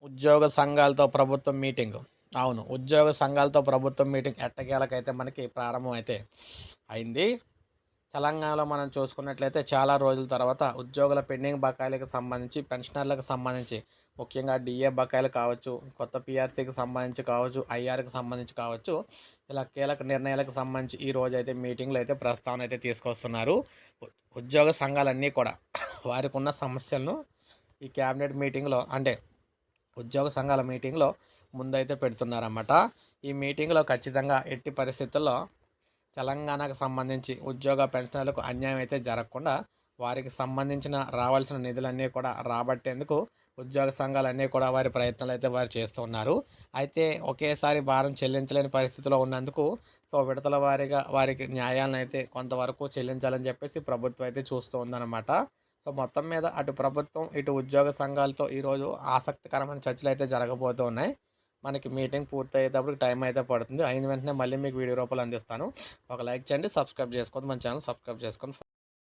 ఉద్యోగ సంఘాలతో ప్రభుత్వం మీటింగు. అవును. ఉద్యోగ సంఘాలతో ప్రభుత్వం మీటింగ్ ఎట్టకేలకైతే మనకి ప్రారంభం అయితే అయింది. తెలంగాణలో మనం చూసుకున్నట్లయితే చాలా రోజుల తర్వాత ఉద్యోగుల పెండింగ్ బకాయిలకు సంబంధించి, పెన్షనర్లకు సంబంధించి, ముఖ్యంగా డీఏ బకాయిలు కావచ్చు, కొత్త పీఆర్సీకి సంబంధించి కావచ్చు, ఐఆర్‌కి సంబంధించి కావచ్చు, ఇలా కీలక నిర్ణయాలకు సంబంధించి ఈ రోజైతే మీటింగ్‌లో అయితే ప్రస్తావన అయితే తీసుకొస్తున్నారు. ఉ ఉద్యోగ సంఘాలన్నీ కూడా వారికున్న సమస్యలను ఈ క్యాబినెట్ మీటింగ్‌లో అంటే ఉద్యోగ సంఘాల మీటింగ్‌లో ముందైతే పెడుతున్నారన్నమాట. ఈ మీటింగ్‌లో ఖచ్చితంగా ఎట్టి పరిస్థితుల్లో తెలంగాణకు సంబంధించి ఉద్యోగ పెన్షనర్లకు అన్యాయం అయితే జరగకుండా వారికి సంబంధించిన రావాల్సిన నిధులన్నీ కూడా రాబట్టేందుకు ఉద్యోగ సంఘాలన్నీ కూడా వారి ప్రయత్నాలు అయితే వారు చేస్తూ ఉన్నారు. అయితే ఒకేసారి భారం చెల్లించలేని పరిస్థితిలో ఉన్నందుకు సో విడతల వారీగా వారికి న్యాయాలను అయితే కొంతవరకు చెల్లించాలని చెప్పేసి ప్రభుత్వం అయితే చూస్తూ ఉందన్నమాట. సో మొత్తం మీద అటు ప్రభుత్వం ఇటు ఉద్యోగ సంఘాలతో ఈరోజు ఆసక్తికరమైన చర్చలు అయితే జరగబోతూ ఉన్నాయి. మనకి మీటింగ్ పూర్తయ్యేటప్పటికి టైం అయితే పడుతుంది. అయిన వెంటనే మళ్ళీ మీకు వీడియో రూపంలో అందిస్తాను. ఒక లైక్ చేయండి. సబ్స్క్రైబ్ చేసుకోవద్దు. మన ఛానల్ సబ్స్క్రైబ్ చేసుకోండి.